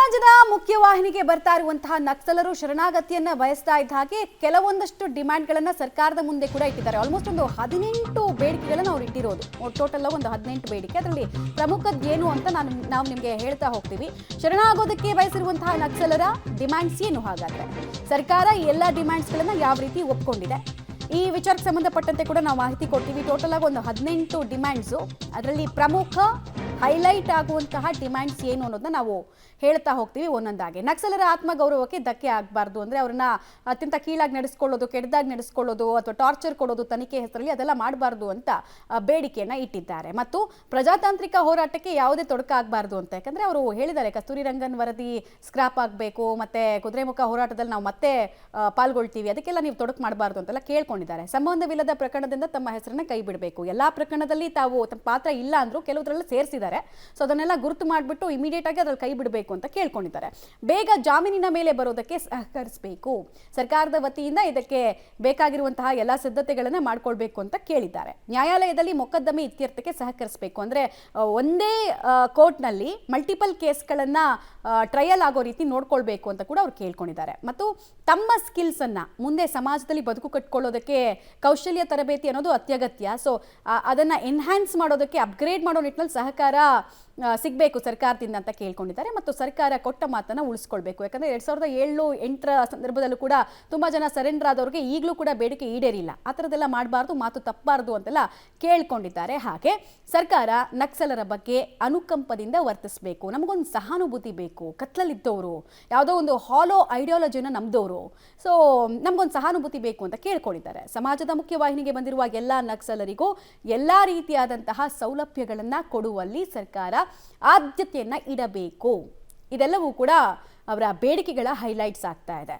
ಸಮಾಜದ ಮುಖ್ಯವಾಹಿನಿಗೆ ಬರ್ತಾ ಇರುವಂತಹ ನಕ್ಸಲರು ಶರಣಾಗತಿಯನ್ನ ಬಯಸ್ತಾ ಇದ್ದ ಹಾಗೆ ಕೆಲವೊಂದಷ್ಟು ಡಿಮ್ಯಾಂಡ್ಗಳನ್ನ ಸರ್ಕಾರದ ಮುಂದೆ ಕೂಡ ಇಟ್ಟಿದ್ದಾರೆ. ಆಲ್ಮೋಸ್ಟ್ ಒಂದು 18 ಬೇಡಿಕೆಗಳನ್ನ ಅವ್ರು ಇಟ್ಟಿರೋದು. ಟೋಟಲ್ ಒಂದು 18 ಬೇಡಿಕೆ. ಅದರಲ್ಲಿ ಪ್ರಮುಖದ್ದು ಏನು ಅಂತ ನಾವು ನಿಮಗೆ ಹೇಳ್ತಾ ಹೋಗ್ತೀವಿ. ಶರಣಾಗೋದಕ್ಕೆ ಬಯಸಿರುವಂತಹ ನಕ್ಸಲರ ಡಿಮ್ಯಾಂಡ್ಸ್ ಏನು? ಹಾಗಾದ್ರೆ ಸರ್ಕಾರ ಎಲ್ಲ ಡಿಮ್ಯಾಂಡ್ಸ್ಗಳನ್ನ ಯಾವ ರೀತಿ ಒಪ್ಕೊಂಡಿದೆ, ಈ ವಿಚಾರಕ್ಕೆ ಸಂಬಂಧಪಟ್ಟಂತೆ ಕೂಡ ನಾವು ಮಾಹಿತಿ ಕೊಡ್ತೀವಿ. ಟೋಟಲ್ ಆಗಿ ಒಂದು 18 ಡಿಮ್ಯಾಂಡ್ಸು. ಅದರಲ್ಲಿ ಪ್ರಮುಖ ಹೈಲೈಟ್ ಆಗುವಂತಹ ಡಿಮ್ಯಾಂಡ್ಸ್ ಏನು ಅನ್ನೋದನ್ನ ನಾವು ಹೇಳ್ತಾ ಹೋಗ್ತೀವಿ ಒಂದೊಂದಾಗಿ. ನಕ್ಸಲರ ಆತ್ಮಗೌರವಕ್ಕೆ ಧಕ್ಕೆ ಆಗಬಾರ್ದು, ಅಂದರೆ ಅವ್ರನ್ನ ಅತ್ಯಂತ ಕೀಳಾಗಿ ನಡೆಸ್ಕೊಳ್ಳೋದು, ಕೆಟ್ಟದಾಗಿ ನಡೆಸ್ಕೊಳ್ಳೋದು ಅಥವಾ ಟಾರ್ಚರ್ ಕೊಡೋದು ತನಿಖೆ ಹೆಸರಲ್ಲಿ ಅದೆಲ್ಲ ಮಾಡಬಾರ್ದು ಅಂತ ಬೇಡಿಕೆಯನ್ನು ಇಟ್ಟಿದ್ದಾರೆ. ಮತ್ತು ಪ್ರಜಾತಾಂತ್ರಿಕ ಹೋರಾಟಕ್ಕೆ ಯಾವುದೇ ತೊಡಕಾಗಬಾರ್ದು ಅಂತ. ಯಾಕಂದರೆ ಅವರು ಹೇಳಿದ್ದಾರೆ, ಕಸ್ತೂರಿ ರಂಗನ್ ವರದಿ ಸ್ಕ್ರಾಪ್ ಆಗಬೇಕು, ಮತ್ತು ಕುದುರೆಮುಖ ಹೋರಾಟದಲ್ಲಿ ನಾವು ಮತ್ತೆ ಪಾಲ್ಗೊಳ್ತೀವಿ, ಅದಕ್ಕೆಲ್ಲ ನೀವು ತೊಡಕು ಮಾಡಬಾರ್ದು ಅಂತೆಲ್ಲ ಕೇಳ್ಕೊಂಡಿದ್ದಾರೆ. ಸಂಬಂಧವಿಲ್ಲದ ಪ್ರಕರಣದಿಂದ ತಮ್ಮ ಹೆಸರನ್ನ ಕೈ ಬಿಡಬೇಕು. ಎಲ್ಲ ಪ್ರಕರಣದಲ್ಲಿ ತಾವು ತಮ್ಮ ಪಾತ್ರ ಇಲ್ಲ ಅಂದರೂ ಕೆಲವುದರಲ್ಲಿ ಸೇರಿಸಿದ್ದಾರೆ. ಸೊ ಅದನ್ನೆಲ್ಲ ಗುರುತು ಮಾಡಿಬಿಟ್ಟು ಇಮಿಡಿಯೇಟ್ ಆಗಿ ಅದ್ರಲ್ಲಿ ಕೈ ಬಿಡಬೇಕು ಅಂತ ಕೇಳ್ಕೊಂಡಿದ್ದಾರೆ. ಬೇಗ ಜಾಮೀನಿನ ಮೇಲೆ ಬರೋದಕ್ಕೆ ಸಹಕರಿಸಬೇಕು. ಸರ್ಕಾರದ ವತಿಯಿಂದ ಇದಕ್ಕೆ ಬೇಕಾಗಿರುವಂತಹ ಎಲ್ಲ ಸಿದ್ಧತೆಗಳನ್ನ ಮಾಡ್ಕೊಳ್ಬೇಕು ಅಂತ ಕೇಳಿದ್ದಾರೆ. ನ್ಯಾಯಾಲಯದಲ್ಲಿ ಮೊಕದ್ದಮೆ ಇತ್ಯರ್ಥಕ್ಕೆ ಸಹಕರಿಸಬೇಕು. ಅಂದ್ರೆ ಒಂದೇ ಕೋರ್ಟ್ನಲ್ಲಿ ಮಲ್ಟಿಪಲ್ ಕೇಸ್ಗಳನ್ನ ಟ್ರಯಲ್ ಆಗೋ ರೀತಿ ನೋಡ್ಕೊಳ್ಬೇಕು ಅಂತ ಕೂಡ ಅವ್ರು ಕೇಳ್ಕೊಂಡಿದ್ದಾರೆ. ಮತ್ತು ತಮ್ಮ ಸ್ಕಿಲ್ಸ್ ಅನ್ನ ಮುಂದೆ ಸಮಾಜದಲ್ಲಿ ಬದುಕು ಕಟ್ಕೊಳ್ಳೋದಕ್ಕೆ ಕೌಶಲ್ಯ ತರಬೇತಿ ಅನ್ನೋದು ಅತ್ಯಗತ್ಯ. ಸೊ ಅದನ್ನ ಎನ್ಹ್ಯಾನ್ಸ್ ಮಾಡೋದಕ್ಕೆ, ಅಪ್ಗ್ರೇಡ್ ಮಾಡೋ ನಿಟ್ಟಿನಲ್ಲಿ ಸಹಕಾರ ಸಿಗಬೇಕು ಸರ್ಕಾರದಿಂದ ಅಂತ ಕೇಳ್ಕೊಂಡಿದ್ದಾರೆ. ಮತ್ತು ಸರ್ಕಾರ ಕೊಟ್ಟ ಮಾತನ್ನು ಉಳಿಸ್ಕೊಳ್ಬೇಕು. ಯಾಕಂದರೆ 2007-8 ಸಂದರ್ಭದಲ್ಲೂ ಕೂಡ ತುಂಬ ಜನ ಸರೆಂಡರ್ ಆದವ್ರಿಗೆ ಈಗಲೂ ಕೂಡ ಬೇಡಿಕೆ ಈಡೇರಿಲ್ಲ. ಆ ಥರದ್ದೆಲ್ಲ ಮಾಡಬಾರ್ದು, ಮಾತು ತಪ್ಪಬಾರ್ದು ಅಂತೆಲ್ಲ ಕೇಳ್ಕೊಂಡಿದ್ದಾರೆ. ಹಾಗೆ ಸರ್ಕಾರ ನಕ್ಸಲರ ಬಗ್ಗೆ ಅನುಕಂಪದಿಂದ ವರ್ತಿಸಬೇಕು. ನಮಗೊಂದು ಸಹಾನುಭೂತಿ ಬೇಕು. ಕತ್ಲಲ್ಲಿದ್ದವರು, ಯಾವುದೋ ಒಂದು ಹಾಲೋ ಐಡಿಯಾಲಜಿನ ನಂಬಿದವರು, ಸೊ ನಮಗೊಂದು ಸಹಾನುಭೂತಿ ಬೇಕು ಅಂತ ಕೇಳ್ಕೊಂಡಿದ್ದಾರೆ. ಸಮಾಜದ ಮುಖ್ಯವಾಹಿನಿಗೆ ಬಂದಿರುವ ಎಲ್ಲ ನಕ್ಸಲರಿಗೂ ಎಲ್ಲ ರೀತಿಯಾದಂತಹ ಸೌಲಭ್ಯಗಳನ್ನು ಕೊಡುವಲ್ಲಿ ಸರ್ಕಾರ ಆದ್ಯತೆಯನ್ನ ಇಡಬೇಕು. ಇದೆಲ್ಲವೂ ಕೂಡ ಅವರ ಬೇಡಿಕೆಗಳ ಹೈಲೈಟ್ಸ್ ಆಗ್ತಾ ಇದೆ.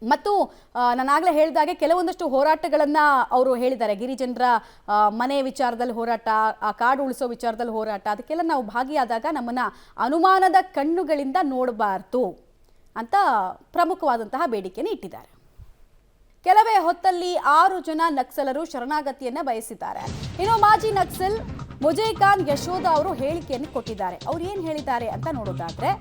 ಮತ್ತು ನಾನಾಗಲೇ ಹೇಳಿದಾಗೆ ಕೆಲವೊಂದಷ್ಟು ಹೋರಾಟಗಳನ್ನು ಅವರು ಹೇಳಿದ್ದಾರೆ. ಗಿರಿಜನರ ಮನೆ ವಿಚಾರದಲ್ಲಿ ಹೋರಾಟ, ಆ ಕಾಡು ಉಳಿಸೋ ವಿಚಾರದಲ್ಲಿ ಹೋರಾಟ, ಅದಕ್ಕೆಲ್ಲ ನಾವು ಭಾಗಿಯಾದಾಗ ನಮ್ಮನ್ನು ಅನುಮಾನದ ಕಣ್ಣುಗಳಿಂದ ನೋಡಬಾರ್ದು ಅಂತ ಪ್ರಮುಖವಾದಂತಹ ಬೇಡಿಕೆಯನ್ನು ಇಟ್ಟಿದ್ದಾರೆ. ಕೆಲವೇ ಹೊತ್ತಲ್ಲಿ 6 ಜನ ನಕ್ಸಲರು ಶರಣಾಗತಿಯನ್ನ ಬಯಸಿದ್ದಾರೆ. ಇನ್ನು ಮಾಜಿ ನಕ್ಸಲ್ ಮುಜೇಖಾನ್ ಯಶೋಧ ಅವರು ಹೇಳಿಕೆಯನ್ನು ಕೊಟ್ಟಿದ್ದಾರೆ. ಅವ್ರು ಏನು ಹೇಳಿದ್ದಾರೆ ಅಂತ ನೋಡೋದಾದ್ರೆ,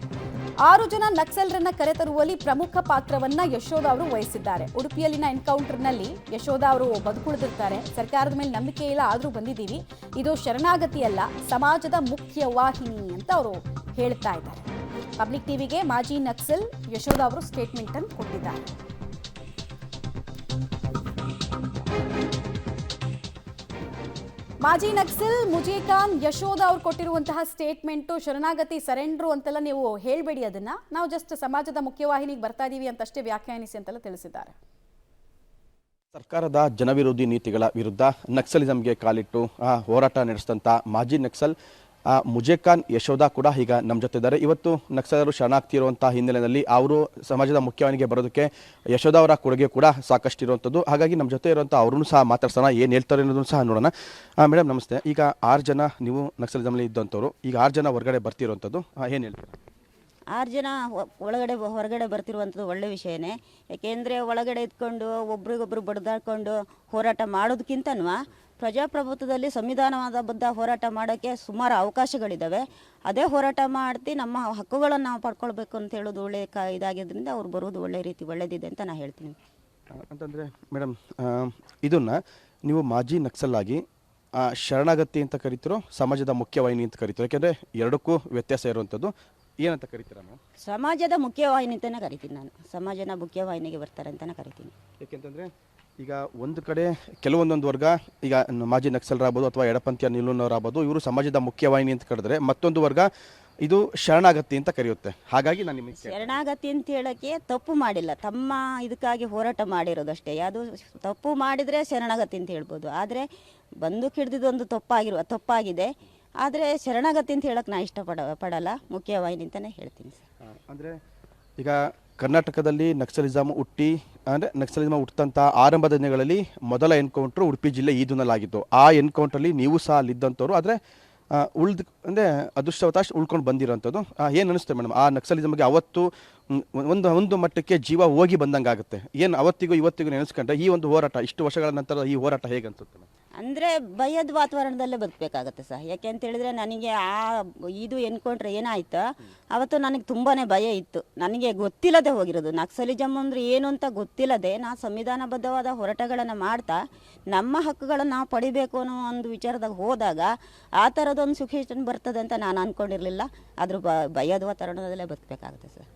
6 ಜನ ನಕ್ಸಲರನ್ನ ಕರೆತರುವಲ್ಲಿ ಪ್ರಮುಖ ಪಾತ್ರವನ್ನ ಯಶೋಧ ಅವರು ವಹಿಸಿದ್ದಾರೆ. ಉಡುಪಿಯಲ್ಲಿನ ಎನ್ಕೌಂಟರ್ನಲ್ಲಿ ಯಶೋಧ ಅವರು ಬದುಕುಳಿದಿರ್ತಾರೆ. ಸರ್ಕಾರದ ಮೇಲೆ ನಂಬಿಕೆ ಇಲ್ಲ, ಆದರೂ ಬಂದಿದ್ದೀವಿ, ಇದು ಶರಣಾಗತಿ ಅಲ್ಲ, ಸಮಾಜದ ಮುಖ್ಯ ವಾಹಿನಿ ಅಂತ ಅವರು ಹೇಳ್ತಾ ಇದ್ದಾರೆ. ಪಬ್ಲಿಕ್ ಟಿವಿಗೆ ಮಾಜಿ ನಕ್ಸಲ್ ಯಶೋಧ ಅವರು ಸ್ಟೇಟ್ಮೆಂಟ್ ಅನ್ನು ಕೊಟ್ಟಿದ್ದಾರೆ. ಮಾಜಿ ನಕ್ಸಲ್ ಮುಜೇಖಾನ್ ಯಶೋಧ ಅವ್ರು ಕೊಟ್ಟಿರುವಂತಹ ಸ್ಟೇಟ್ಮೆಂಟು ಶರಣಾಗತಿ ಸರೆಂಡ್ರು ಅಂತೆಲ್ಲ ನೀವು ಹೇಳಬೇಡಿ, ಅದನ್ನ ನಾವು ಜಸ್ಟ್ ಸಮಾಜದ ಮುಖ್ಯವಾಹಿನಿಗೆ ಬರ್ತಾ ಇದೀವಿ ಅಂತಷ್ಟೇ ವ್ಯಾಖ್ಯಾನಿಸಿ ಅಂತೆಲ್ಲ ತಿಳಿಸಿದ್ದಾರೆ. ಸರ್ಕಾರದ ಜನವಿರೋಧಿ ನೀತಿಗಳ ವಿರುದ್ಧ ನಕ್ಸಲಿಸಂಗೆ ಕಾಲಿಟ್ಟು ಹೋರಾಟ ನಡೆಸಿದಂಥ ಮಾಜಿ ನಕ್ಸಲ್ ಮುಜೇಖಾನ್ ಯಶೋಧ ಕೂಡ ಈಗ ನಮ್ಮ ಜೊತೆ ಇದ್ದಾರೆ. ಇವತ್ತು ನಕ್ಸಲರು ಶರಣಾಗ್ತಿರುವಂಥ ಹಿನ್ನೆಲೆಯಲ್ಲಿ ಅವರು ಸಮಾಜದ ಮುಖ್ಯವಾಹಿನಿಗೆ ಬರೋದಕ್ಕೆ ಯಶೋಧ ಅವರ ಕೊಡುಗೆ ಕೂಡ ಸಾಕಷ್ಟು ಇರುವಂಥದ್ದು. ಹಾಗಾಗಿ ನಮ್ಮ ಜೊತೆ ಇರುವಂಥ ಅವ್ರನ್ನೂ ಸಹ ಮಾತಾಡ್ಸೋಣ, ಏನು ಹೇಳ್ತಾರೆ ಅನ್ನೋದನ್ನು ಸಹ ನೋಡೋಣ. ಮೇಡಮ್ ನಮಸ್ತೆ. ಈಗ 6 ಜನ ನೀವು ನಕ್ಸಲಿಸಂನಲ್ಲಿ ಇದ್ದಂಥವ್ರು, ಈಗ 6 ಜನ ಹೊರಗಡೆ ಬರ್ತಿರುವಂಥದ್ದು, ಏನು ಹೇಳ್ತೀರಾ? 6 ಜನ ಹೊರಗಡೆ ಬರ್ತಿರುವಂಥದ್ದು ಒಳ್ಳೆ ವಿಷಯನೇ. ಯಾಕೆಂದರೆ ಒಳಗಡೆ ಇದ್ಕೊಂಡು ಒಬ್ರಿಗೊಬ್ರು ಬಡ್ದಾಡ್ಕೊಂಡು ಹೋರಾಟ ಮಾಡೋದಕ್ಕಿಂತನೂ ಪ್ರಜಾಪ್ರಭುತ್ವದಲ್ಲಿ ಸಂವಿಧಾನಬದ್ಧ ಹೋರಾಟ ಮಾಡೋಕ್ಕೆ ಸುಮಾರು ಅವಕಾಶಗಳಿದ್ದಾವೆ. ಅದೇ ಹೋರಾಟ ಮಾಡ್ತಿ ನಮ್ಮ ಹಕ್ಕುಗಳನ್ನು ನಾವು ಪಡ್ಕೊಳ್ಬೇಕು ಅಂತ ಹೇಳೋದು ಒಳ್ಳೆ ಇದಾಗಿದ್ದರಿಂದ ಅವ್ರು ಬರೋದು ಒಳ್ಳೆಯದಿದೆ ಅಂತ ನಾನು ಹೇಳ್ತೀನಿ. ಅಂತಂದರೆ ಮೇಡಮ್, ಇದನ್ನು ನೀವು ಮಾಜಿ ನಕ್ಸಲ್ ಆಗಿ ಶರಣಾಗತಿ ಅಂತ ಕರಿತಿರೋ, ಸಮಾಜದ ಮುಖ್ಯವಾಹಿನಿ ಅಂತ ಕರಿತೀರೋ? ಯಾಕೆಂದರೆ ಎರಡಕ್ಕೂ ವ್ಯತ್ಯಾಸ ಇರುವಂಥದ್ದು. ಏನಂತ ಕರಿತೀರಾ ನಾವು? ಸಮಾಜದ ಮುಖ್ಯವಾಹಿನಿ ಅಂತಲೇ ಕರಿತೀನಿ ನಾನು. ಸಮಾಜನ ಮುಖ್ಯವಾಹಿನಿಗೆ ಬರ್ತಾರೆ ಅಂತಲೇ ಕರಿತೀನಿ. ಏಕೆಂತಂದರೆ ಈಗ ಒಂದು ಕಡೆ ಕೆಲವೊಂದೊಂದು ವರ್ಗ, ಈಗ ಮಾಜಿ ನಕ್ಸಲರಾಗ್ಬೋದು ಅಥವಾ ಎಡಪಂಥೀಯ ನಿಲುವಿನವರಾಗ್ಬೋದು, ಇವರು ಸಮಾಜದ ಮುಖ್ಯವಾಹಿನಿ ಅಂತ ಕರೆದ್ರೆ, ಮತ್ತೊಂದು ವರ್ಗ ಇದು ಶರಣಾಗತಿ ಅಂತ ಕರೆಯುತ್ತೆ. ಹಾಗಾಗಿ ನಾನು ನಿಮಗೆ ಶರಣಾಗತಿ ಅಂತ ಹೇಳೋಕ್ಕೆ ತಪ್ಪು ಮಾಡಿಲ್ಲ, ತಮ್ಮ ಇದಕ್ಕಾಗಿ ಹೋರಾಟ ಮಾಡಿರೋದಷ್ಟೇ. ಯಾವುದು ತಪ್ಪು ಮಾಡಿದರೆ ಶರಣಾಗತಿ ಅಂತ ಹೇಳ್ಬೋದು. ಆದರೆ ಬಂದೂಕು ಹಿಡಿದಿದ್ದೊಂದು ತಪ್ಪಾಗಿದೆ. ಆದರೆ ಶರಣಾಗತಿ ಅಂತ ಹೇಳೋಕ್ಕೆ ನಾನು ಇಷ್ಟಪಡಲ್ಲ, ಮುಖ್ಯವಾಹಿನಿ ಅಂತಲೇ ಹೇಳ್ತೀನಿ ಸರ್. ಅಂದರೆ ಈಗ ಕರ್ನಾಟಕದಲ್ಲಿ ನಕ್ಸಲಿಸಮ್ ಹುಟ್ಟಂಥ ಆರಂಭದ ದಿನಗಳಲ್ಲಿ ಮೊದಲ ಎನ್ಕೌಂಟ್ರು ಉಡುಪಿ ಜಿಲ್ಲೆ ಈದುನಲ್ಲಾಗಿತ್ತು. ಆ ಎನ್ಕೌಂಟ್ರಲ್ಲಿ ನೀವು ಸಹ ಅಲ್ಲಿದ್ದಂಥವ್ರು. ಆದರೆ ಅಂದರೆ ಅದೃಷ್ಟವತಾಶ ಉಳ್ಕೊಂಡು ಬಂದಿರೋಂಥದ್ದು. ಏನು ಅನಿಸುತ್ತೆ ಮೇಡಮ್ ಆ ನಕ್ಸಲಿಸಮ್ಗೆ? ಅವತ್ತು ಒಂದು ಮಟ್ಟಕ್ಕೆ ಜೀವ ಹೋಗಿ ಬಂದಂಗೆ ಆಗುತ್ತೆ. ಏನು ಅವತ್ತಿಗೂ ಇವತ್ತಿಗೂ ನೆನೆಸ್ಕೊಂಡ್ರೆ ಈ ಒಂದು ಹೋರಾಟ, ಇಷ್ಟು ವರ್ಷಗಳ ನಂತರ ಈ ಹೋರಾಟ ಹೇಗೆ ಅನಿಸುತ್ತೆ? ಅಂದರೆ ಭಯದ ವಾತಾವರಣದಲ್ಲೇ ಬದುಕಬೇಕಾಗತ್ತೆ ಸರ್. ಯಾಕೆ ಅಂತ ಹೇಳಿದ್ರೆ ನನಗೆ ಇದು ಎನ್ಕೌಂಟ್ರ್ ಏನಾಯ್ತು ಅವತ್ತು ನನಗೆ ತುಂಬಾ ಭಯ ಇತ್ತು. ನನಗೆ ಗೊತ್ತಿಲ್ಲದೆ ಹೋಗಿರೋದು ನಕ್ಸಲಿಸಮ್ ಅಂದರೆ ಏನು ಅಂತ ಗೊತ್ತಿಲ್ಲದೆ ನಾ ಸಂವಿಧಾನಬದ್ಧವಾದ ಹೋರಾಟಗಳನ್ನು ಮಾಡ್ತಾ ನಮ್ಮ ಹಕ್ಕುಗಳನ್ನು ನಾವು ಪಡಿಬೇಕು ಅನ್ನೋ ಒಂದು ವಿಚಾರದಾಗ ಹೋದಾಗ ಆ ಥರದೊಂದು ಸಿಚುವೇಶನ್ ಬರ್ತದೆ ಅಂತ ನಾನು ಅಂದ್ಕೊಂಡಿರಲಿಲ್ಲ. ಅದ್ರ ಭಯದ ವಾತಾವರಣದಲ್ಲೇ ಬದುಕಬೇಕಾಗುತ್ತೆ ಸರ್.